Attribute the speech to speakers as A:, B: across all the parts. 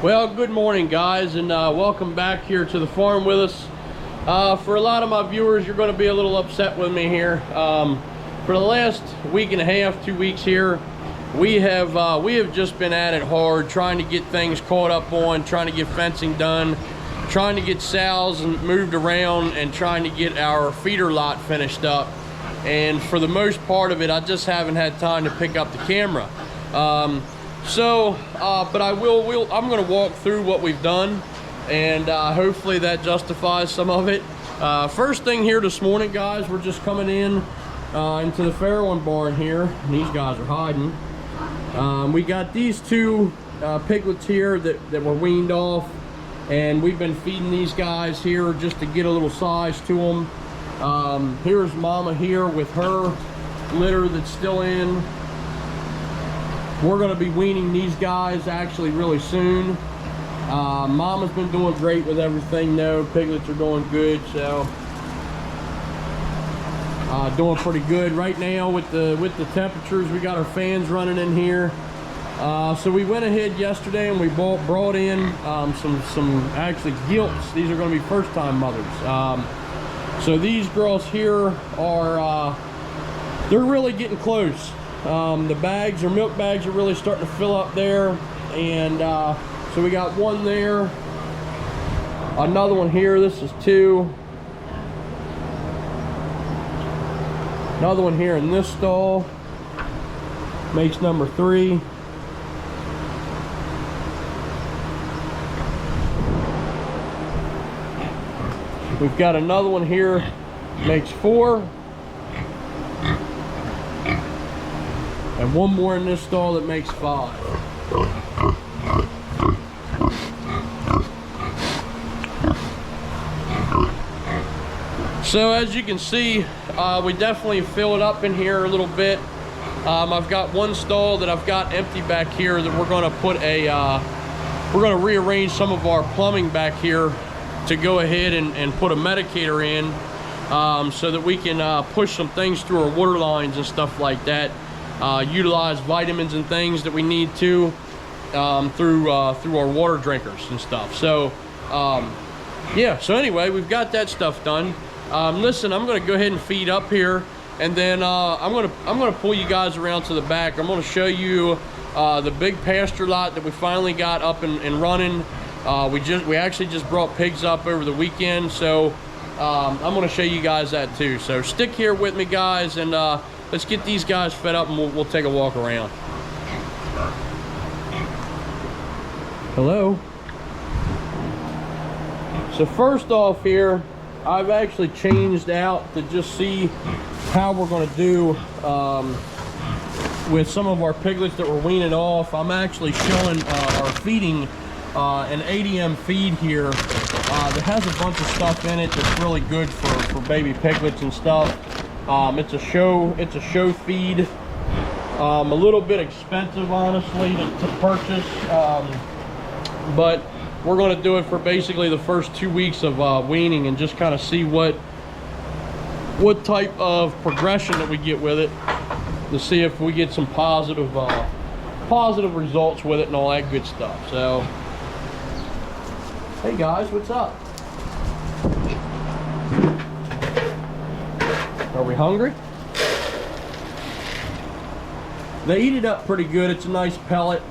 A: Well, good morning, guys, and welcome back here to the farm with us. For a lot of my viewers, you're going to be a little upset with me here. For the last week and a half, 2 weeks here, we have just been at it hard, trying to get things caught up on, trying to get fencing done, trying to get sows moved around, and trying to get our feeder lot finished up. And for the most part of it, I just haven't had time to pick up the camera. But I'm going to walk through what we've done, and hopefully that justifies some of it. First thing here this morning, guys, we're just coming in into the farrowing barn here, and these guys are hiding. We got these two piglets here that were weaned off, and we've been feeding these guys here just to get a little size to them. Here's Mama here with her litter that's still in. We're going to be weaning these guys actually really soon. Mama's been doing great with everything though. Piglets are doing good, so doing pretty good right now with the temperatures. We got our fans running in here. So we went ahead yesterday and we brought in some actually gilts. These are going to be first time mothers. So these girls here are they're really getting close. The bags, or milk bags, are really starting to fill up there, and so we got one there, another one here. This is two, another one here in this stall makes number 3. We've got another one here, makes 4. And one more in this stall that makes 5. So as you can see, we definitely fill it up in here a little bit. I've got one stall that I've got empty back here that we're going to put we're going to rearrange some of our plumbing back here to go ahead and put a medicator in, so that we can push some things through our water lines and stuff like that. Utilize vitamins and things that we need to through our water drinkers and stuff. So yeah, so anyway, we've got that stuff done. Listen, I'm going to go ahead and feed up here, and then I'm going to pull you guys around to the back. I'm going to show you the big pasture lot that we finally got up and running. We actually just brought pigs up over the weekend, so I'm going to show you guys that too. So stick here with me, guys, and let's get these guys fed up, and we'll take a walk around. Hello. So first off here, I've actually changed out to just see how we're going to do with some of our piglets that we're weaning off. I'm actually showing our feeding an ADM feed here that has a bunch of stuff in it that's really good for baby piglets and stuff. It's a show feed. A little bit expensive, honestly, to purchase, but we're going to do it for basically the first 2 weeks of weaning and just kind of see what type of progression that we get with it, to see if we get some positive results with it and all that good stuff. So, hey guys, what's up? Are we hungry? They eat it up pretty good. It's a nice pellet.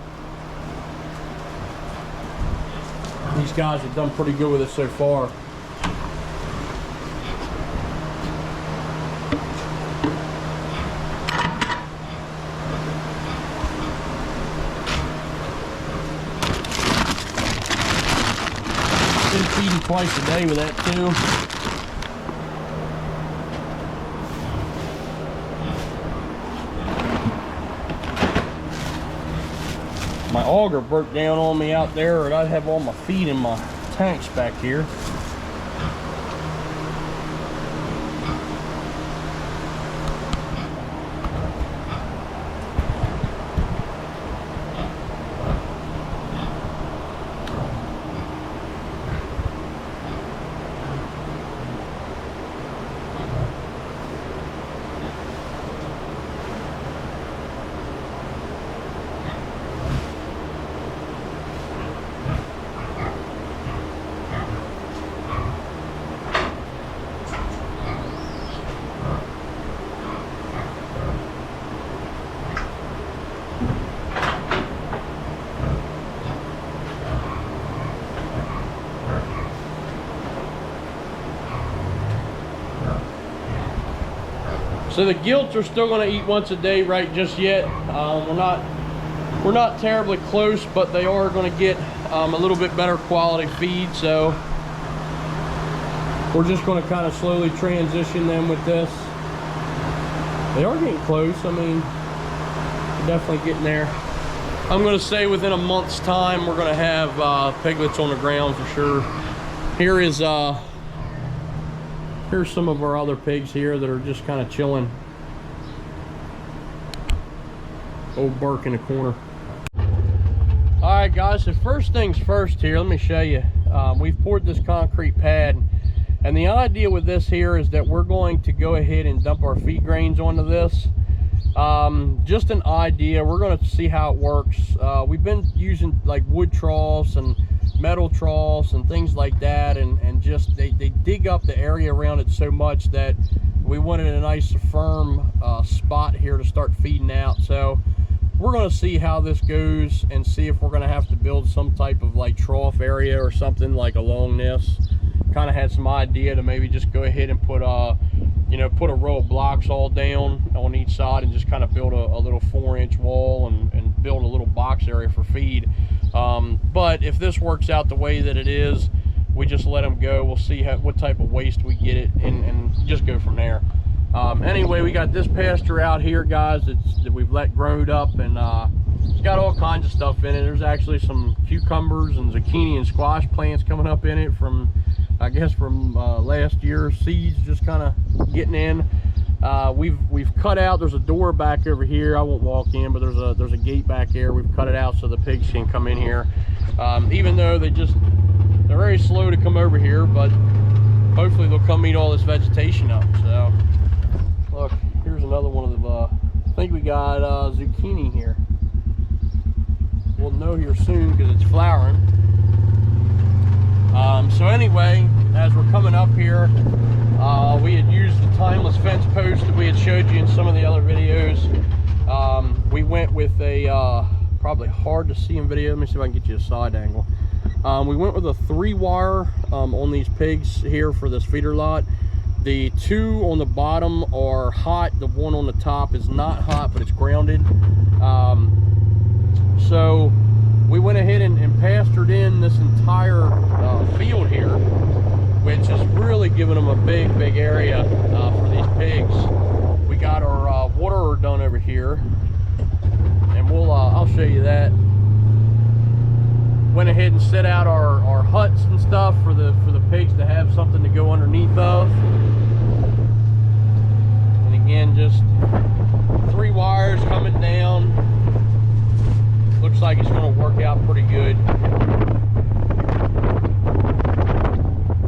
A: These guys have done pretty good with it so far. Been feeding twice a day with that too. My auger broke down on me out there, or I'd have all my feed in my tanks back here. So the gilts are still going to eat once a day right just yet. We're not terribly close, but they are going to get a little bit better quality feed. So we're just going to kind of slowly transition them with this. They are getting close. I mean, definitely getting there. I'm going to say within a month's time we're going to have piglets on the ground for sure. Here's some of our other pigs here that are just kind of chilling. Old Burke in the corner. All right, guys, so first things first here, let me show you. We've poured this concrete pad, and the idea with this here is that we're going to go ahead and dump our feed grains onto this. Just an idea. We're going to see how it works. We've been using like wood troughs and metal troughs and things like that, and just they dig up the area around it so much that we wanted a nice firm spot here to start feeding out. So we're going to see how this goes and see if we're going to have to build some type of like trough area or something like along this. Kind of had some idea to maybe just go ahead and put put a row of blocks all down on each side and just kind of build a little 4-inch wall and build a little box area for feed. But if this works out the way that it is, we just let them go. We'll see what type of waste we get it and just go from there. Anyway, we got this pasture out here, guys, that we've let growed up, and it's got all kinds of stuff in it. There's actually some cucumbers and zucchini and squash plants coming up in it from, I guess, from last year's seeds just kind of getting in. We've cut out, there's a door back over here. I won't walk in, but there's a gate back there. We've cut it out so the pigs can come in here. Even though they're very slow to come over here, but hopefully they'll come eat all this vegetation up. So look, here's another one of the I think we got zucchini here. We'll know here soon because it's flowering. So anyway, as we're coming up here, we had used the timeless fence post that we had showed you in some of the other videos. We went with a probably hard to see in video. Let me see if I can get you a side angle. We went with a 3-wire on these pigs here for this feeder lot. The 2 on the bottom are hot. The 1 on the top is not hot, but it's grounded. So we went ahead and pastured in this entire field here, which is really giving them a big area for these pigs. We got our waterer done over here, and I'll show you that. Went ahead and set out our huts and stuff for the pigs to have something to go underneath of. And again, just 3 wires coming down. Looks like it's going to work out pretty good.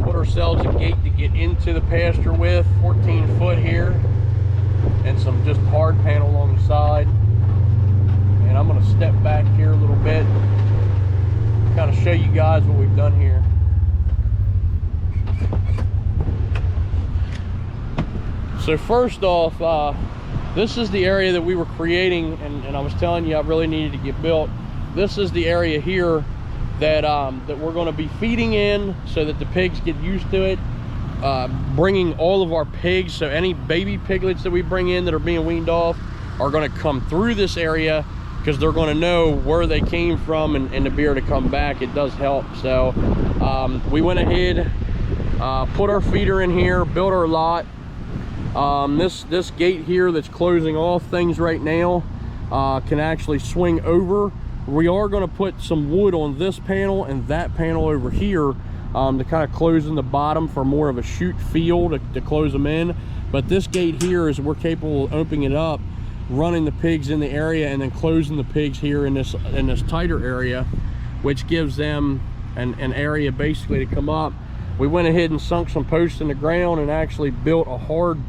A: Put ourselves a gate to get into the pasture with, 14 foot here, and some just hard panel along the side. And I'm going to step back here a little bit, kind of show you guys what we've done here. So first off, this is the area that we were creating, and I was telling you I really needed to get built. This is the area here that we're going to be feeding in so that the pigs get used to it. Bringing all of our pigs, so any baby piglets that we bring in that are being weaned off are going to come through this area, because they're going to know where they came from, and to be able to come back, it does help. So we went ahead, put our feeder in here, built our lot. This gate here that's closing off things right now can actually swing over. We are going to put some wood on this panel and that panel over here to kind of close in the bottom for more of a chute feel to close them in. But this gate here is we're capable of opening it up, running the pigs in the area, and then closing the pigs here in this tighter area, which gives them an area basically to come up. We went ahead and sunk some posts in the ground and actually built a hard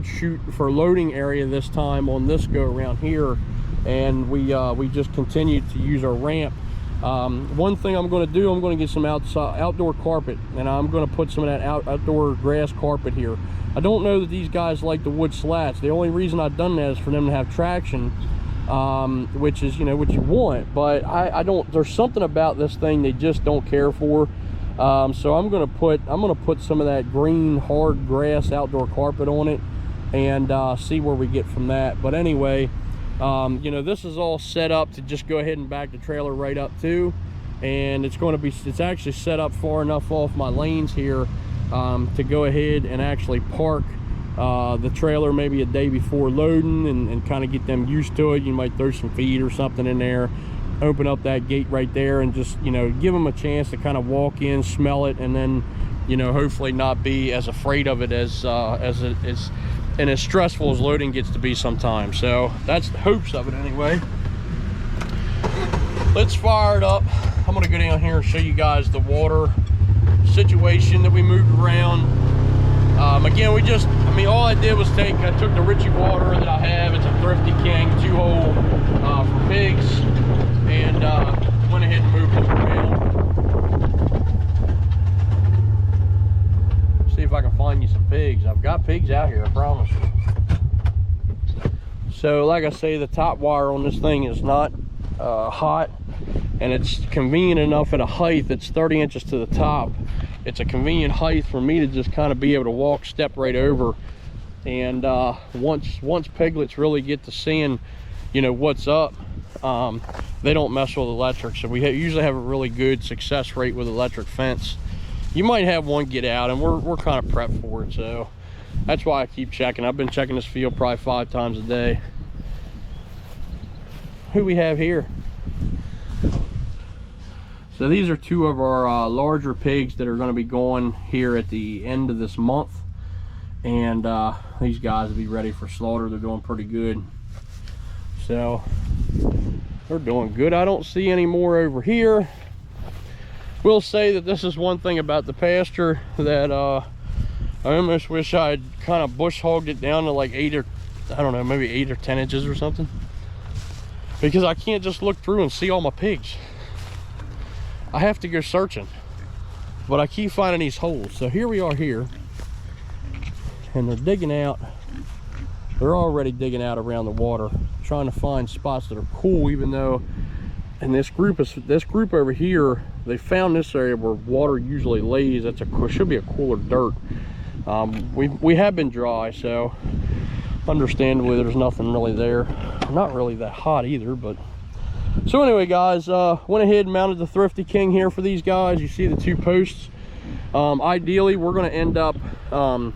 A: chute for loading area this time on this go around here, and we just continued to use our ramp. One thing I'm going to do, I'm going to get some outdoor carpet, and I'm going to put some of that outdoor grass carpet here. I don't know that these guys like the wood slats. The only reason I've done that is for them to have traction, which is, you know, what you want. But I don't. There's something about this thing they just don't care for. So I'm gonna put some of that green hard grass outdoor carpet on it. and see where we get from that. But anyway, you know, this is all set up to just go ahead and back the trailer right up to, and it's actually set up far enough off my lanes here to go ahead and actually park the trailer maybe a day before loading, and kind of get them used to it. You might throw some feed or something in there, open up that gate right there, and just, you know, give them a chance to kind of walk in, smell it, and then, you know, hopefully not be as afraid of it as it is, and as stressful as loading gets to be sometimes. So that's the hopes of it anyway. Let's fire it up. I'm gonna go down here and show you guys the water situation that we moved around. Again, I mean, all I did was I took the Ritchie water that I have. It's a Thrifty King 2-hole for pigs, and went ahead and moved it around. See if I can find you some pigs. I've got pigs out here, I promise you. So like I say, the top wire on this thing is not hot, and it's convenient enough at a height that's 30 inches to the top. It's a convenient height for me to just kind of be able to walk, step right over. And once piglets really get to seeing, you know, what's up, they don't mess with electric. So we usually have a really good success rate with electric fence. You might have one get out, and we're kind of prepped for it. So that's why I keep checking. I've been checking this field probably 5 times a day. Who we have here? So these are 2 of our larger pigs that are going to be going here at the end of this month, and these guys will be ready for slaughter. They're doing pretty good, so they're doing good. I don't see any more over here. Will say that this is one thing about the pasture that I almost wish I had kind of bush hogged it down to like 8 or, I don't know, maybe 8 or 10 inches or something, because I can't just look through and see all my pigs. I have to go searching, but I keep finding these holes. So here we are here, and they're digging out. They're already digging out around the water, trying to find spots that are cool, even though, and this group over here, they found this area where water usually lays. Should be a cooler dirt. We have been dry, so understandably there's nothing really there. Not really that hot either, but so anyway, guys, went ahead and mounted the Thrifty King here for these guys. You see the 2 posts. Ideally, we're going to end up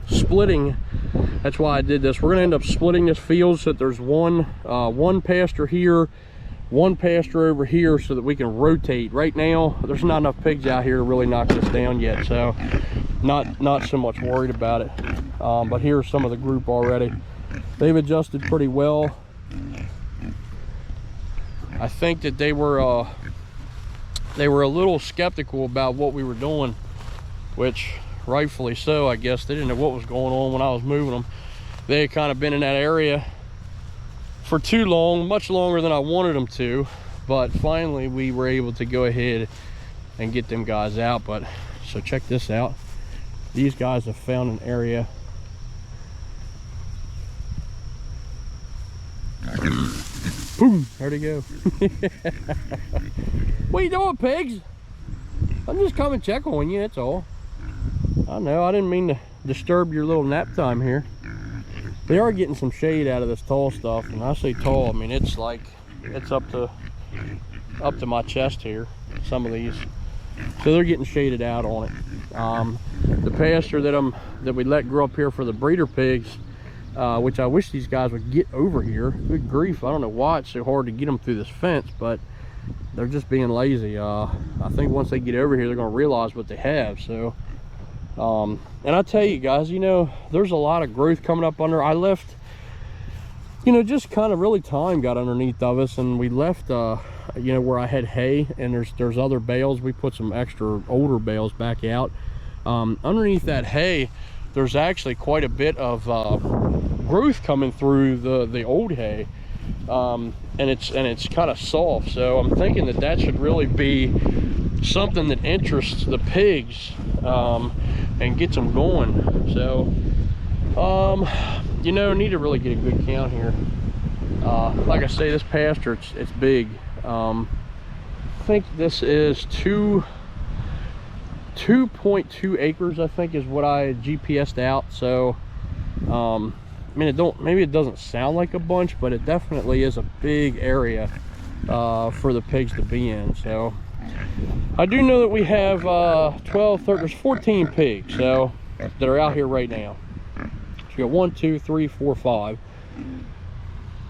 A: splitting. That's why I did this. We're going to end up splitting this field so that there's one pasture here, one pasture over here, so that we can rotate. Right now, there's not enough pigs out here to really knock this down yet, so not so much worried about it. But here's some of the group already. They've adjusted pretty well. I think that they were a little skeptical about what we were doing, which rightfully so, I guess. They didn't know what was going on when I was moving them. They had kind of been in that area for too long, much longer than I wanted them to, but finally we were able to go ahead and get them guys out. But so check this out. These guys have found an area. Boom, there they go. What you doing, pigs? I'm just coming check on you, that's all. I know, I didn't mean to disturb your little nap time here. They are getting some shade out of this tall stuff, and I say tall, I mean it's like, it's up to my chest here, some of these. So they're getting shaded out on it. The pasture that we let grow up here for the breeder pigs, which I wish these guys would get over here. Good grief, I don't know why it's so hard to get them through this fence, but they're just being lazy. I think once they get over here, they're going to realize what they have. So and I tell you guys, you know, there's a lot of growth coming up under. I left, you know, just kind of really time got underneath of us, and we left you know, where I had hay, and there's other bales. We put some extra older bales back out. Underneath that hay, there's actually quite a bit of growth coming through the old hay, and it's kind of soft. So I'm thinking that should really be something that interests the pigs and gets them going. So you know, need to really get a good count here. Like I say, this pasture, it's big. I think this is 2.2 acres, I think is what I GPS'd out. So mean, maybe it doesn't sound like a bunch, but it definitely is a big area for the pigs to be in. So I do know that we have 12, 13, there's 14 pigs so that are out here right now. So we got 1, 2, 3, 4, 5,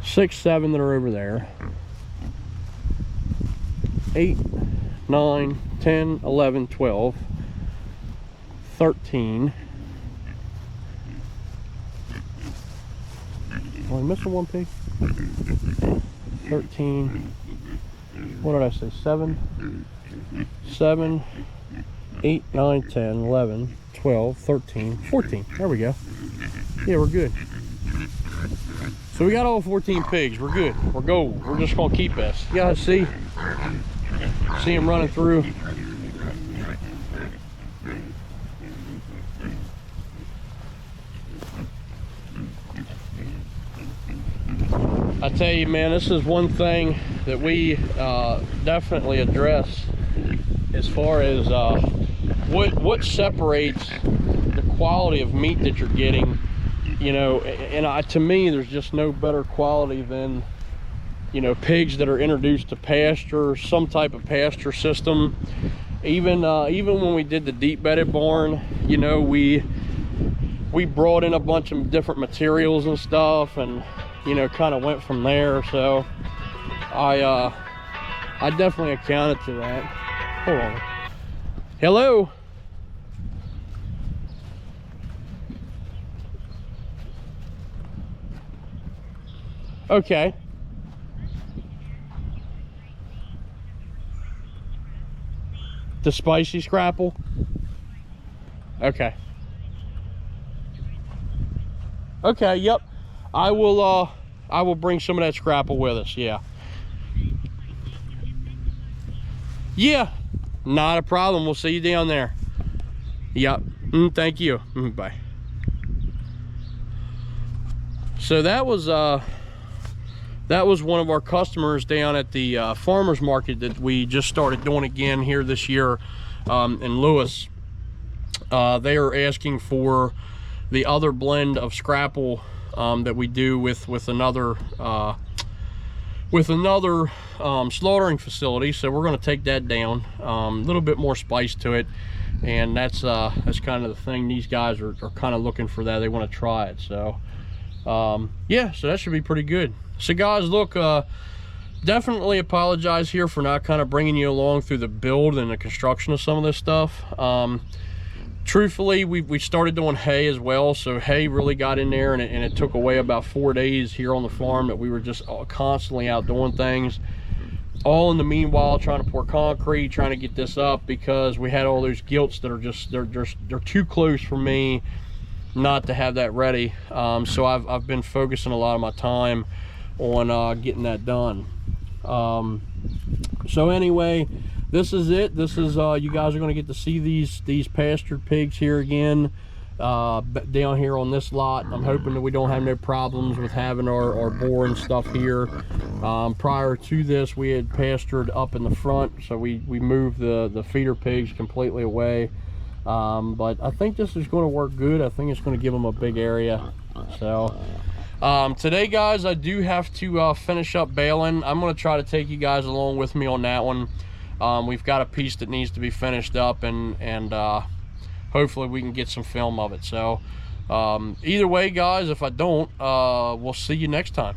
A: 6, 7 that are over there. 8, 9, 10, 11, 12, 13. Am I missing one pig? 13. What did I say? 7, 8, 9, 10, 11, 12, 13, 14. There we go. Yeah, we're good. So we got all 14 pigs. We're good. We're gold. We're just gonna keep this. You guys see them running through. I tell you, man, this is one thing that we definitely address as far as what separates the quality of meat that you're getting. You know, and to me, there's just no better quality than, you know, pigs that are introduced to pasture, some type of pasture system. Even when we did the deep bedded barn, you know, we brought in a bunch of different materials and stuff, and you know, kind of went from there. So I definitely accounted to that. Hold on. Hello. Okay. The spicy scrapple. Okay. Okay, yep. I will bring some of that scrapple with us. Yeah. Yeah, not a problem. We'll see you down there. Yep. Thank you. Bye. So that was one of our customers down at the farmers market that we just started doing again here this year in Lewis. They are asking for the other blend of scrapple that we do with another slaughtering facility. So we're going to take that down, a little bit more spice to it, and that's kind of the thing. These guys are kind of looking for that. They want to try it. So yeah, so that should be pretty good. So guys, look, definitely apologize here for not kind of bringing you along through the build and the construction of some of this stuff. Truthfully, we started doing hay as well, so hay really got in there, and it took away about 4 days here on the farm that we were just constantly out doing things. All in the meanwhile, trying to pour concrete, trying to get this up, because we had all those gilts that are just they're too close for me not to have that ready. So I've been focusing a lot of my time on getting that done. So anyway, this is it. This is you guys are going to get to see these pastured pigs here again down here on this lot. I'm hoping that we don't have no problems with having our boar and stuff here. Prior to this, we had pastured up in the front, so we moved the feeder pigs completely away. But I think this is going to work good. I think it's going to give them a big area. So today, guys, I do have to finish up baling. I'm going to try to take you guys along with me on that one. We've got a piece that needs to be finished up, and hopefully we can get some film of it. So either way, guys, if I don't, we'll see you next time.